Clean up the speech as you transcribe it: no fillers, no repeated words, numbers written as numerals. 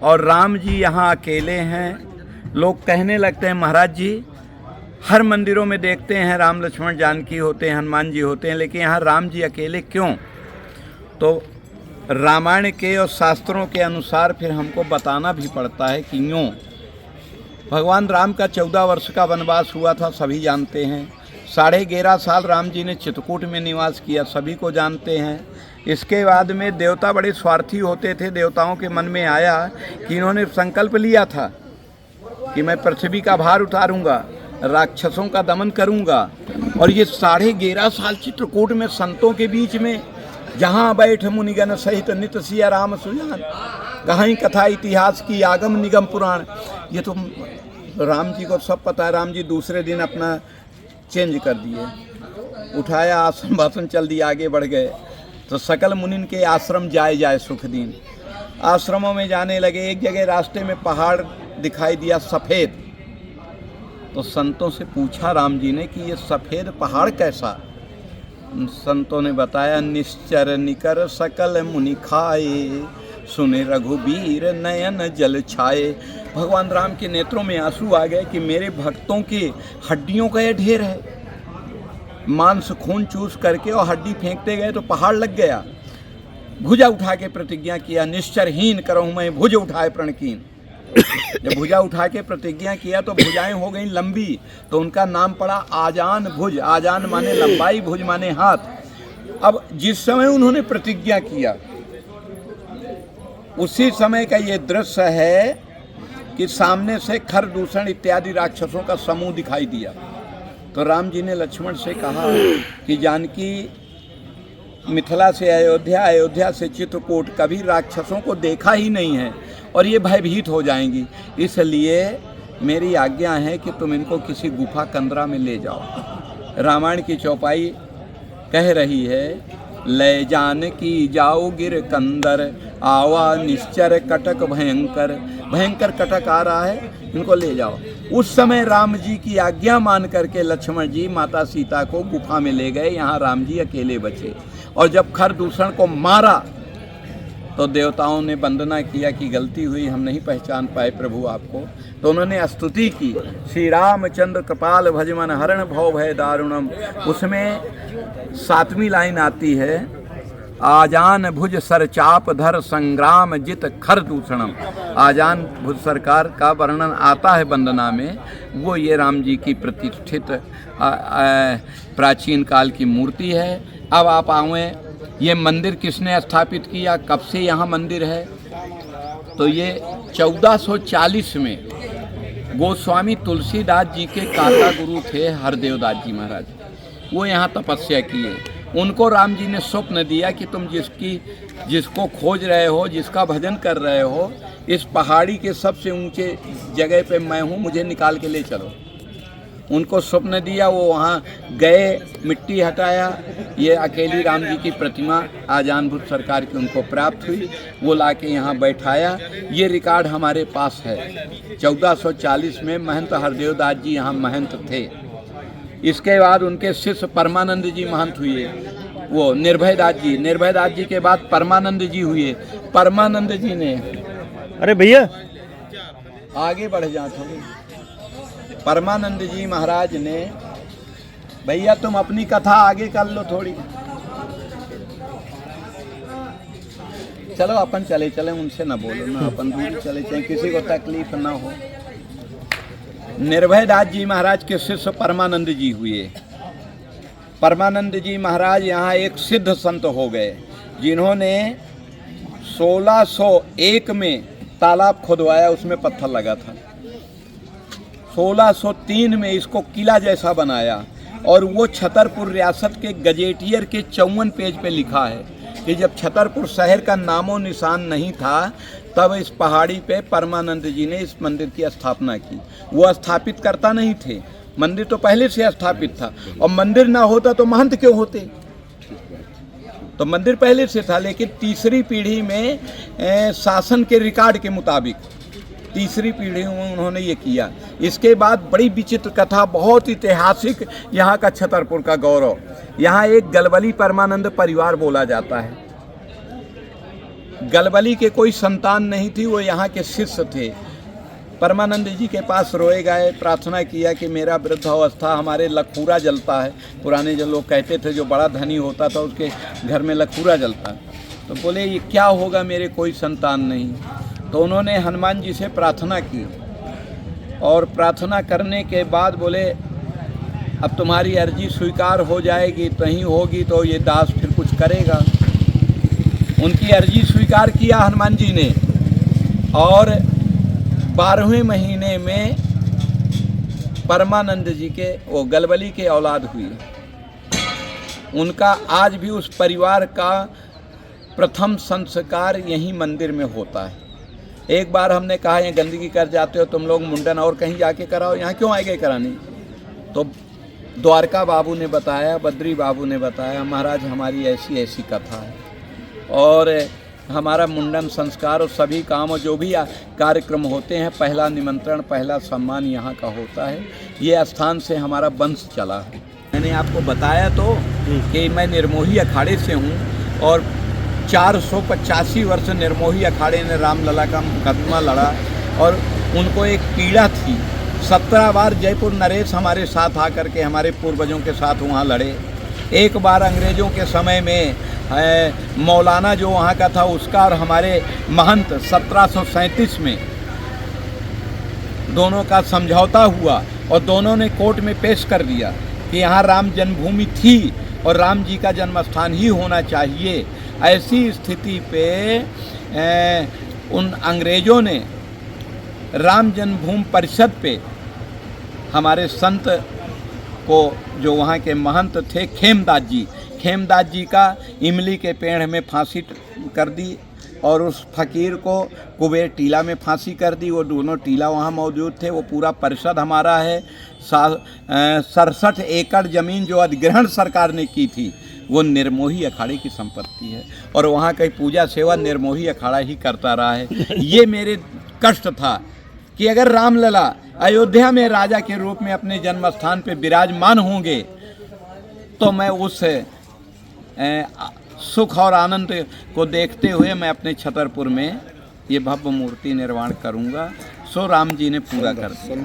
और राम जी यहाँ अकेले हैं। लोग कहने लगते हैं महाराज जी हर मंदिरों में देखते हैं राम लक्ष्मण जानकी होते हैं, हनुमान जी होते हैं, लेकिन यहाँ राम जी अकेले क्यों? तो रामायण के और शास्त्रों के अनुसार फिर हमको बताना भी पड़ता है कि यूँ भगवान राम का 14 वर्ष का वनवास हुआ था, सभी जानते हैं। 11.5 साल राम जी ने चित्रकूट में निवास किया, सभी को जानते हैं। इसके बाद में देवता बड़े स्वार्थी होते थे। देवताओं के मन में आया कि इन्होंने संकल्प लिया था कि मैं पृथ्वी का भार उतारूंगा, राक्षसों का दमन करूंगा। और ये 11.5 साल चित्रकूट में संतों के बीच में जहाँ बैठ मुनिगण सहित नित सिया राम सुजान, कहीं कथा इतिहास की आगम निगम पुराण। ये तो राम जी को सब पता है। राम जी दूसरे दिन अपना चेंज कर दिए, उठाया आश्रम भाषण चल दिया, आगे बढ़ गए। तो सकल मुनिन के आश्रम जाए जाए सुख दिन। आश्रमों में जाने लगे। एक जगह रास्ते में पहाड़ दिखाई दिया सफ़ेद। तो संतों से पूछा राम जी ने कि ये सफ़ेद पहाड़ कैसा? संतों ने बताया निश्चर निकर सकल मुनि खाए, सुने रघुबीर नयन जल छाए। भगवान राम के नेत्रों में आंसू आ गए कि मेरे भक्तों के हड्डियों का यह ढेर है। मांस खून चूस करके और हड्डी फेंकते गए तो पहाड़ लग गया। भुजा उठा के प्रतिज्ञा किया, निश्चरहीन करऊँ मैं भुज उठाए प्रणकीन। जब भुजा उठा के प्रतिज्ञा किया तो भुजाएं हो गई लंबी, तो उनका नाम पड़ा आजान भुज। आजान माने लंबाई, भुज माने हाथ। अब जिस समय उन्होंने प्रतिज्ञा किया उसी समय का ये दृश्य है कि सामने से खर दूषण इत्यादि राक्षसों का समूह दिखाई दिया। तो राम जी ने लक्ष्मण से कहा कि जानकी मिथिला से अयोध्या, अयोध्या से चित्रकूट कभी राक्षसों को देखा ही नहीं है और ये भयभीत हो जाएंगी, इसलिए मेरी आज्ञा है कि तुम इनको किसी गुफा कंदरा में ले जाओ। रामायण की चौपाई कह रही है ले जान की जाओ गिर कंदर, आवा निश्चर कटक भयंकर। भयंकर कटक आ रहा है, इनको ले जाओ। उस समय राम जी की आज्ञा मान करके लक्ष्मण जी माता सीता को गुफा में ले गए। यहाँ राम जी अकेले बचे। और जब खर दूषण को मारा तो देवताओं ने वंदना किया कि गलती हुई, हम नहीं पहचान पाए प्रभु आपको। तो उन्होंने स्तुति की, श्री रामचंद्र कृपाल भजमन हरण भव भय दारुणम। उसमें 7वीं लाइन आती है, आजान भुज सर चाप धर संग्राम जित खर दूषणम। आजान भुज सरकार का वर्णन आता है वंदना में। वो ये राम जी की प्रतिष्ठित प्राचीन काल की मूर्ति है। अब आप आएँ, ये मंदिर किसने स्थापित किया, कब से यहाँ मंदिर है? तो ये 1440 में गोस्वामी तुलसीदास जी के काका गुरु थे हरदेवदास जी महाराज। वो यहाँ तपस्या किए। उनको राम जी ने स्वप्न दिया कि तुम जिसको खोज रहे हो, जिसका भजन कर रहे हो, इस पहाड़ी के सबसे ऊंचे जगह पे मैं हूँ, मुझे निकाल के ले चलो। उनको स्वप्न दिया, वो वहाँ गए, मिट्टी हटाया। ये अकेली राम जी की प्रतिमा आजान भुज सरकार की उनको प्राप्त हुई। वो लाके यहाँ बैठाया। ये रिकॉर्ड हमारे पास है। 1440 में महंत हरदेवदास जी यहाँ महंत थे। इसके बाद उनके शिष्य परमानंद जी महंत हुए। वो निर्भयदास जी के बाद परमानंद जी हुए। परमानंद जी ने, अरे भैया आगे बढ़ जा थोड़ी। परमानंद जी महाराज ने, भैया तुम अपनी कथा आगे कर लो थोड़ी, चलो अपन चले चले, उनसे ना बोलो ना, अपन दूर चले चले, किसी को तकलीफ ना हो। निर्भयदास जी महाराज के शिष्य परमानंद जी हुए। परमानंद जी महाराज यहाँ एक सिद्ध संत हो गए, जिन्होंने 1601 में तालाब खुदवाया, उसमें पत्थर लगा था। 1603 में इसको किला जैसा बनाया। और वो छतरपुर रियासत के गजेटियर के 54 पेज पे लिखा है कि जब छतरपुर शहर का नामो निशान नहीं था, तब इस पहाड़ी पे परमानंद जी ने इस मंदिर की स्थापना की। वो स्थापित करता नहीं थे, मंदिर तो पहले से स्थापित था। और मंदिर ना होता तो महंत क्यों होते? तो मंदिर पहले से था, लेकिन तीसरी पीढ़ी में शासन के रिकॉर्ड के मुताबिक तीसरी पीढ़ी में उन्होंने ये किया। इसके बाद बड़ी विचित्र कथा, बहुत ऐतिहासिक यहाँ का छतरपुर का गौरव। यहाँ एक गलबली परमानंद परिवार बोला जाता है। गलबली के कोई संतान नहीं थी, वो यहाँ के शिष्य थे। परमानंद जी के पास रोए गए, प्रार्थना किया कि मेरा वृद्धावस्था, हमारे लखूरा जलता है। पुराने जो लोग कहते थे जो बड़ा धनी होता था उसके घर में लखूरा जलता है। तो बोले ये क्या होगा, मेरे कोई संतान नहीं। तो उन्होंने हनुमान जी से प्रार्थना की और प्रार्थना करने के बाद बोले अब तुम्हारी अर्जी स्वीकार हो जाएगी, नहीं होगी तो ये दास फिर कुछ करेगा। उनकी अर्जी स्वीकार किया हनुमान जी ने और 12वें महीने में परमानंद जी के वो गलबली के औलाद हुई। उनका आज भी उस परिवार का प्रथम संस्कार यहीं मंदिर में होता है। एक बार हमने कहा ये गंदगी कर जाते हो तुम लोग, मुंडन और कहीं जाके कराओ, यहाँ क्यों आए गए कराने। तो द्वारका बाबू ने बताया, बद्री बाबू ने बताया, महाराज हमारी ऐसी ऐसी कथा है और हमारा मुंडन संस्कार और सभी काम और जो भी कार्यक्रम होते हैं, पहला निमंत्रण, पहला सम्मान यहाँ का होता है। ये स्थान से हमारा वंश चला है। मैंने आपको बताया तो कि मैं निर्मोही अखाड़े से हूँ और 485 वर्ष निर्मोही अखाड़े ने रामलला का मुकदमा लड़ा और उनको एक पीड़ा थी। 17 बार जयपुर नरेश हमारे साथ आकर के हमारे पूर्वजों के साथ वहाँ लड़े। एक बार अंग्रेज़ों के समय में मौलाना जो वहाँ का था उसका और हमारे महंत 1737 में दोनों का समझौता हुआ और दोनों ने कोर्ट में पेश कर दिया कि यहाँ राम जन्मभूमि थी और राम जी का जन्म स्थान ही होना चाहिए। ऐसी स्थिति पे उन अंग्रेज़ों ने राम जन्मभूमि परिषद पे हमारे संत को, जो वहाँ के महंत थे खेमदास जी का इमली के पेड़ में फांसी कर दी और उस फकीर को कुबेर टीला में फांसी कर दी। वो दोनों टीला वहाँ मौजूद थे। वो पूरा परिषद हमारा है। 67 एकड़ ज़मीन जो अधिग्रहण सरकार ने की थी वो निर्मोही अखाड़े की संपत्ति है और वहाँ की पूजा सेवा निर्मोही अखाड़ा ही करता रहा है। ये मेरे कष्ट था कि अगर रामलला अयोध्या में राजा के रूप में अपने जन्म स्थान पर विराजमान होंगे तो मैं उस सुख और आनंद को देखते हुए मैं अपने छतरपुर में ये भव्य मूर्ति निर्माण करूंगा। सो राम जी ने पूरा कर दिया।